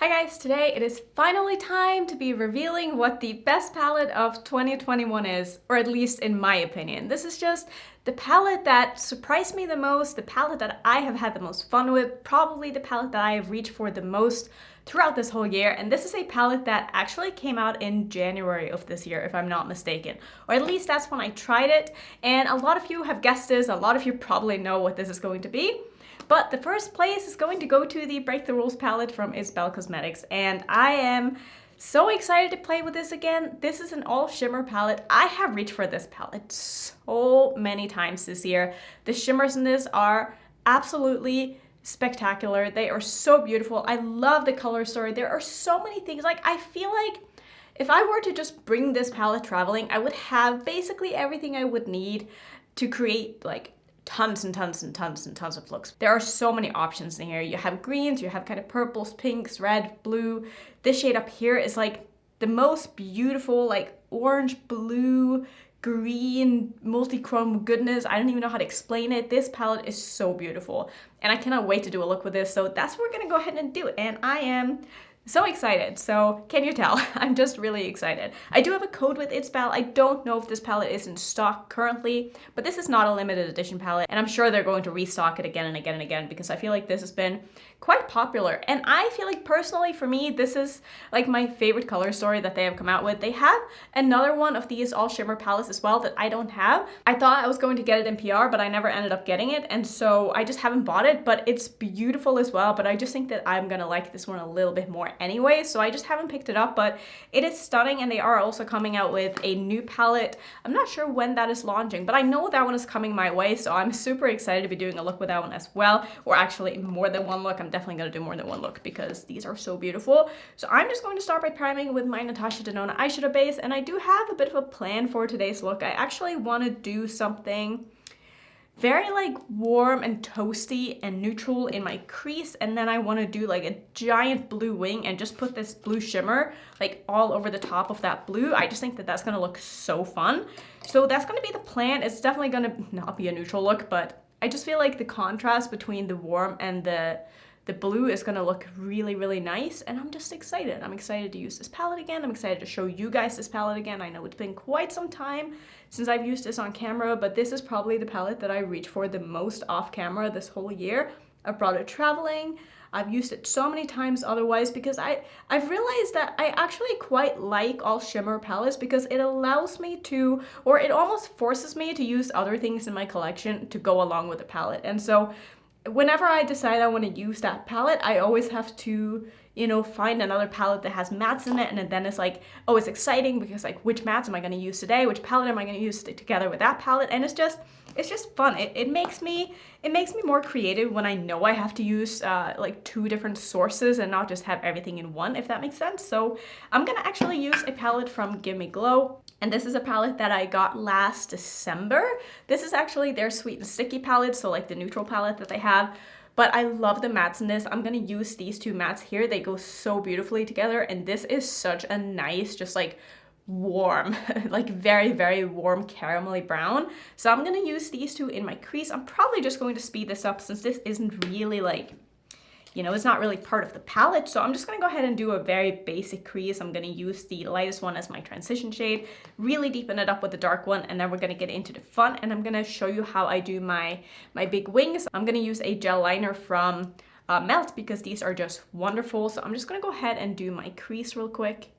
Hi guys, today it is finally time to be revealing what the best palette of 2021 is, or at least in my opinion. This is just the palette that surprised me the most, the palette that I have had the most fun with, probably the palette that I have reached for the most throughout this whole year. And this is a palette that actually came out in January of this year, if I'm not mistaken. Or at least that's when I tried it. And a lot of you have guessed this, a lot of you probably know what this is going to be. But the first place is going to go to the Break the Rules palette from Its Bel Cosmetics, and I am so excited to play with this again. This is an all shimmer palette. I have reached for this palette so many times this year. The shimmers in this are absolutely spectacular. They are so beautiful. I love the color story. There are so many things. Like, I feel like if I were to just bring this palette traveling, I would have basically everything I would need to create like tons and tons and tons and tons of looks. There are so many options in here. You have greens, you have kind of purples, pinks, red, blue. This shade up here is like the most beautiful, like orange, blue, green, multi-chrome goodness. I don't even know how to explain it. This palette is so beautiful and I cannot wait to do a look with this. So that's what we're gonna go ahead and do. And I am so excited. So can you tell? I'm just really excited. I do have a code with Its Bel. I don't know if this palette is in stock currently, but this is not a limited edition palette. And I'm sure they're going to restock it again and again and again because I feel like this has been quite popular. And I feel like personally for me, this is like my favorite color story that they have come out with. They have another one of these all shimmer palettes as well that I don't have. I thought I was going to get it in PR, but I never ended up getting it. And so I just haven't bought it, but it's beautiful as well. But I just think that I'm gonna like this one a little bit more anyway, so I just haven't picked it up, but it is stunning. And they are also coming out with a new palette. I'm not sure when that is launching, but I know that one is coming my way, so I'm super excited to be doing a look with that one as well, or actually more than one look. I'm definitely going to do more than one look because these are so beautiful. So I'm just going to start by priming with my Natasha Denona eyeshadow base, and I do have a bit of a plan for today's look. I actually want to do something very like warm and toasty and neutral in my crease, and then I want to do like a giant blue wing and just put this blue shimmer like all over the top of that blue. I just think that that's going to look so fun. So that's going to be the plan. It's definitely going to not be a neutral look, but I just feel like the contrast between the warm and the blue is going to look really, really nice, and I'm just excited. I'm excited to use this palette again. I'm excited to show you guys this palette again. I know it's been quite some time since I've used this on camera, but this is probably the palette that I reach for the most off camera this whole year. I've brought it traveling. I've used it so many times otherwise because I've realized that I actually quite like all shimmer palettes because it allows me to, or it almost forces me to use other things in my collection to go along with the palette. And so whenever I decide I want to use that palette, I always have to, you know, find another palette that has mattes in it, and then it's like, oh, it's exciting because like, which mattes am I going to use today? Which palette am I going to use together with that palette? And it's just fun. It makes me more creative when I know I have to use like two different sources and not just have everything in one, if that makes sense. So I'm gonna actually use a palette from Give Me Glow. And this is a palette that I got last December. This is actually their Sweet and Sticky palette, so like the neutral palette that they have. But I love the mattes in this. I'm gonna use these two mattes here. They go so beautifully together, and this is such a nice, just like warm, like very, very warm caramelly brown. So I'm gonna use these two in my crease. I'm probably just going to speed this up since this isn't really like, you know, it's not really part of the palette. So I'm just gonna go ahead and do a very basic crease. I'm gonna use the lightest one as my transition shade, really deepen it up with the dark one, and then we're gonna get into the fun, and I'm gonna show you how I do my big wings. I'm gonna use a gel liner from Melt because these are just wonderful. So I'm just gonna go ahead and do my crease real quick.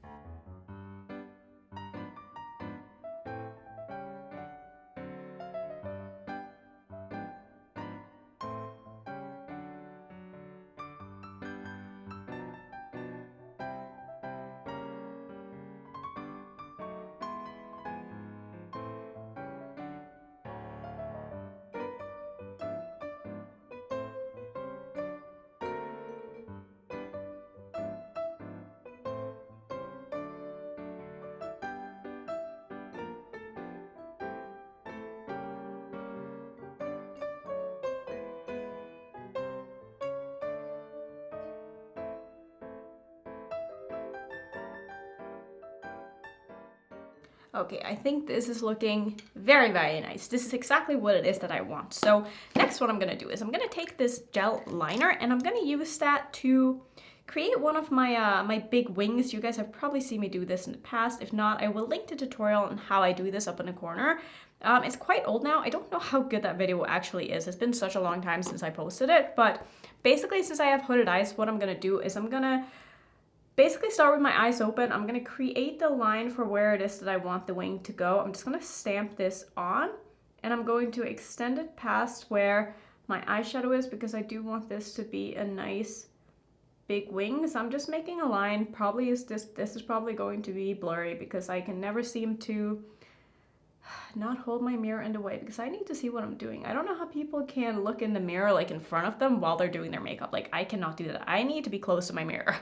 Okay, I think this is looking very, very nice. This is exactly what it is that I want. So next what I'm gonna do is I'm gonna take this gel liner and I'm gonna use that to create one of my my big wings. You guys have probably seen me do this in the past. If not, I will link the tutorial on how I do this up in the corner. It's quite old now. I don't know how good that video actually is. It's been such a long time since I posted it, but basically since I have hooded eyes, what I'm gonna do is I'm gonna basically start with my eyes open. I'm gonna create the line for where it is that I want the wing to go. I'm just gonna stamp this on, and I'm going to extend it past where my eyeshadow is because I do want this to be a nice big wing. So I'm just making a line. Probably is this is probably going to be blurry because I can never seem to not hold my mirror in the way because I need to see what I'm doing. I don't know how people can look in the mirror like in front of them while they're doing their makeup. Like I cannot do that. I need to be close to my mirror.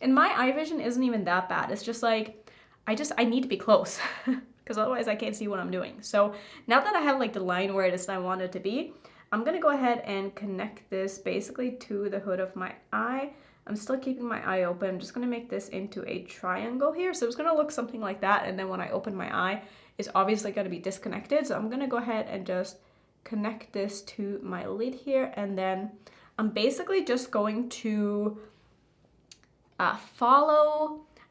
And my eye vision isn't even that bad. It's just like, I need to be close because otherwise I can't see what I'm doing. So now that I have like the line where it is that I want it to be, I'm gonna go ahead and connect this basically to the hood of my eye. I'm still keeping my eye open. I'm just gonna make this into a triangle here. So it's gonna look something like that. And then when I open my eye, it's obviously gonna be disconnected. So I'm gonna go ahead and just connect this to my lid here. And then I'm basically just going to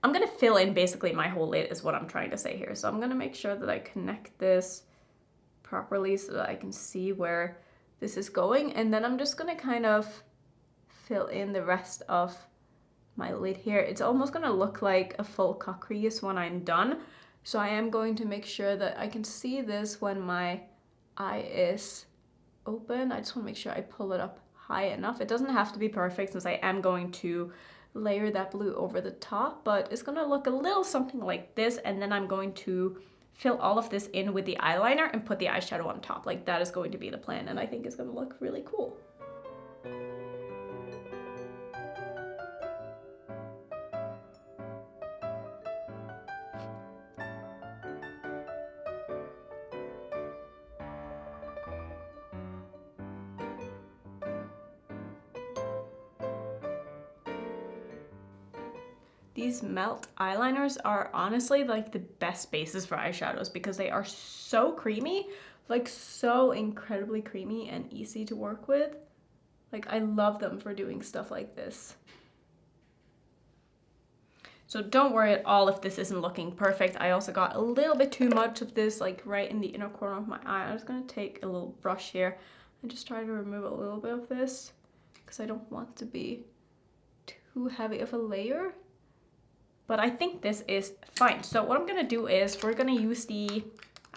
I'm gonna fill in basically my whole lid is what I'm trying to say here. So I'm gonna make sure that I connect this properly so that I can see where this is going, and then I'm just gonna kind of fill in the rest of my lid here. It's almost gonna look like a full cut crease when I'm done. So I am going to make sure that I can see this when my eye is open. I just wanna make sure I pull it up high enough. It doesn't have to be perfect since I am going to layer that blue over the top, but it's gonna look a little something like this, and then I'm going to fill all of this in with the eyeliner and put the eyeshadow on top. Like that is going to be the plan, and I think it's gonna look really cool. These melt eyeliners are honestly like the best bases for eyeshadows because they are so creamy, like so incredibly creamy and easy to work with. Like I love them for doing stuff like this. So don't worry at all if this isn't looking perfect. I also got a little bit too much of this like right in the inner corner of my eye. I'm just gonna take a little brush here and just try to remove a little bit of this because I don't want to be too heavy of a layer. But I think this is fine. So what I'm gonna do is we're gonna use the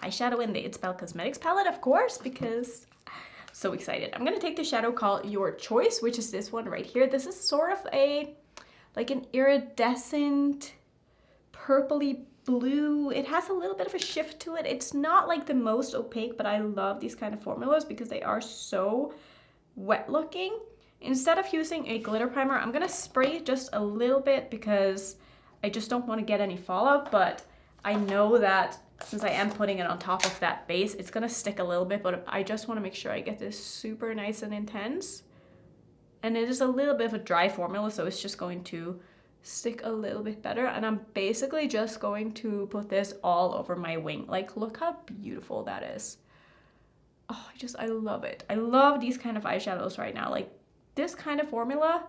eyeshadow in the Its Bel Cosmetics palette, of course, because I'm so excited. I'm gonna take the shadow called Your Choice, which is this one right here. This is sort of like an iridescent purpley blue. It has a little bit of a shift to it. It's not like the most opaque, but I love these kind of formulas because they are so wet looking. Instead of using a glitter primer, I'm gonna spray just a little bit because I just don't want to get any fallout, but I know that since I am putting it on top of that base, it's gonna stick a little bit, but I just want to make sure I get this super nice and intense. And it is a little bit of a dry formula, so it's just going to stick a little bit better. And I'm basically just going to put this all over my wing. Like, look how beautiful that is. Oh, I love it. I love these kind of eyeshadows right now. Like, this kind of formula,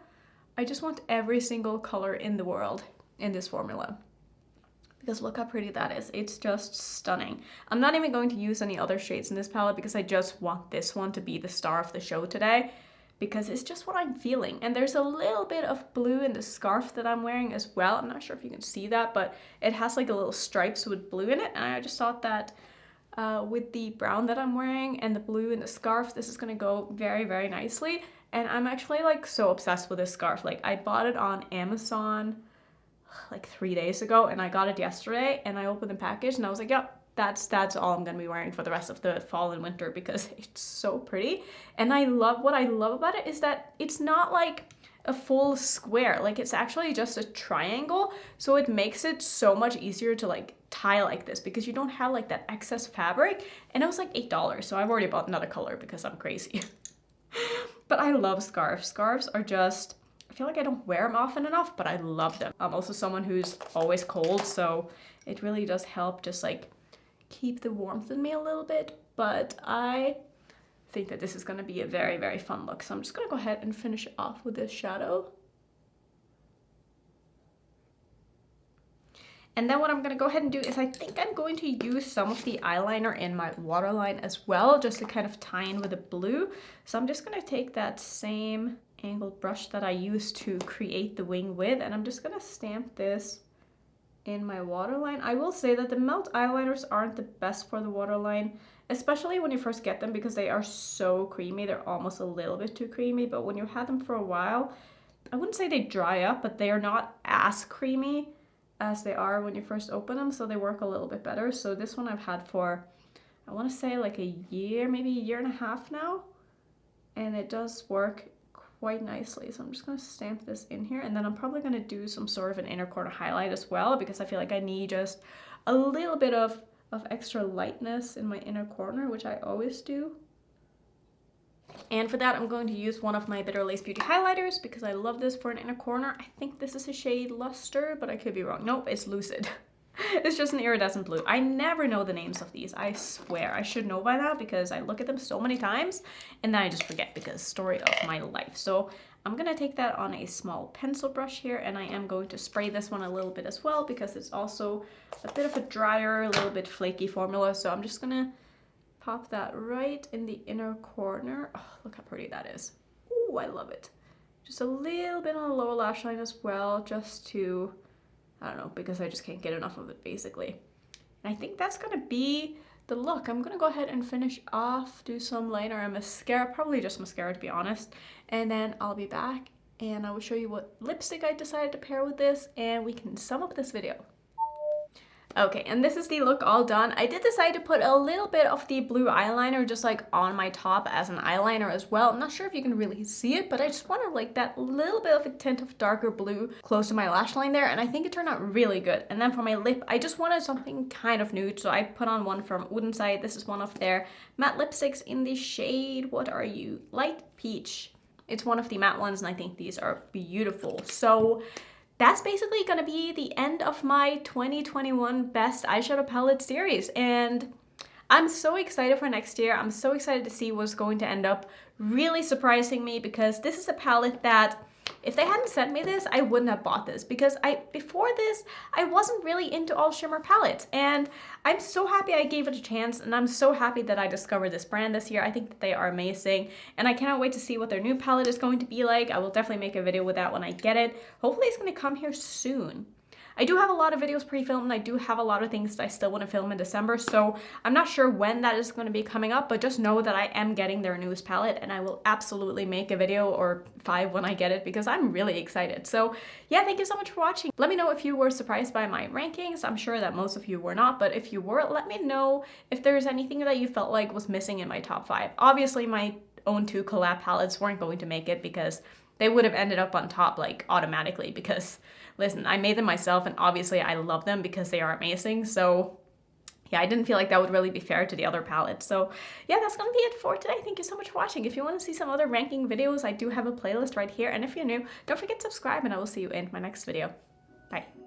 I just want every single color in the world in this formula. Because look how pretty that is. It's just stunning. I'm not even going to use any other shades in this palette because I just want this one to be the star of the show today. Because it's just what I'm feeling. And there's a little bit of blue in the scarf that I'm wearing as well. I'm not sure if you can see that, but it has like a little stripes with blue in it. And I just thought that with the brown that I'm wearing and the blue in the scarf, this is gonna go very, very nicely. And I'm actually like so obsessed with this scarf. Like I bought it on Amazon like 3 days ago and I got it yesterday and I opened the package and I was like, yep, that's all I'm gonna be wearing for the rest of the fall and winter because it's so pretty. And what I love about it is that it's not like a full square, like it's actually just a triangle, so it makes it so much easier to like tie like this because you don't have like that excess fabric. And it was like $8, so I've already bought another color because I'm crazy. But I love scarves. Scarves are just, I feel like I don't wear them often enough, but I love them. I'm also someone who's always cold, so it really does help just like keep the warmth in me a little bit. But I think that this is going to be a very, very fun look. So I'm just going to go ahead and finish it off with this shadow. And then what I'm gonna go ahead and do is I think I'm going to use some of the eyeliner in my waterline as well, just to kind of tie in with the blue. So I'm just gonna take that same angled brush that I used to create the wing with, and I'm just gonna stamp this in my waterline. I will say that the melt eyeliners aren't the best for the waterline, especially when you first get them, because they are so creamy. They're almost a little bit too creamy, but when you have them for a while, I wouldn't say they dry up, but they are not as creamy as they are when you first open them, so they work a little bit better. So this one I've had for, I want to say like a year, maybe a year and a half now, and it does work quite nicely. So I'm just going to stamp this in here, and then I'm probably going to do some sort of an inner corner highlight as well, because I feel like I need just a little bit of extra lightness in my inner corner, which I always do. And for that, I'm going to use one of my Bitter Lace Beauty highlighters because I love this for an inner corner. I think this is a shade Luster, but I could be wrong. Nope, it's Lucid. It's just an iridescent blue. I never know the names of these. I swear. I should know by now because I look at them so many times and then I just forget because story of my life. So I'm going to take that on a small pencil brush here, and I am going to spray this one a little bit as well because it's also a bit of a drier, a little bit flaky formula. So I'm just going to pop that right in the inner corner. Oh, look how pretty that is. Ooh, I love it. Just a little bit on the lower lash line as well, just to, I don't know, because I just can't get enough of it basically. And I think that's gonna be the look. I'm gonna go ahead and finish off, do some liner and mascara, probably just mascara to be honest. And then I'll be back and I will show you what lipstick I decided to pair with this, and we can sum up this video. Okay, and this is the look all done. I did decide to put a little bit of the blue eyeliner just like on my top as an eyeliner as well. I'm not sure if you can really see it, but I just wanted like that little bit of a tint of darker blue close to my lash line there, and I think it turned out really good. And then for my lip, I just wanted something kind of nude, so I put on one from Woodside. This is one of their matte lipsticks in the shade, what are you? Light Peach. It's one of the matte ones, and I think these are beautiful. So that's basically gonna be the end of my 2021 best eyeshadow palette series, and I'm so excited for next year. I'm so excited to see what's going to end up really surprising me, because this is a palette that if they hadn't sent me this, I wouldn't have bought this, because before this, I wasn't really into all shimmer palettes, and I'm so happy I gave it a chance, and I'm so happy that I discovered this brand this year. I think that they are amazing, and I cannot wait to see what their new palette is going to be like. I will definitely make a video with that when I get it. Hopefully it's going to come here soon. I do have a lot of videos pre-filmed, and I do have a lot of things that I still want to film in December, so I'm not sure when that is going to be coming up, but just know that I am getting their newest palette, and I will absolutely make a video or 5 when I get it, because I'm really excited. So yeah, thank you so much for watching. Let me know if you were surprised by my rankings. I'm sure that most of you were not, but if you were, let me know if there's anything that you felt like was missing in my top 5. Obviously, my own 2 collab palettes weren't going to make it, because they would have ended up on top like automatically, because listen, I made them myself and obviously I love them because they are amazing. So yeah, I didn't feel like that would really be fair to the other palettes. So yeah, that's gonna be it for today. Thank you so much for watching. If you want to see some other ranking videos, I do have a playlist right here. And if you're new, don't forget to subscribe, and I will see you in my next video. Bye.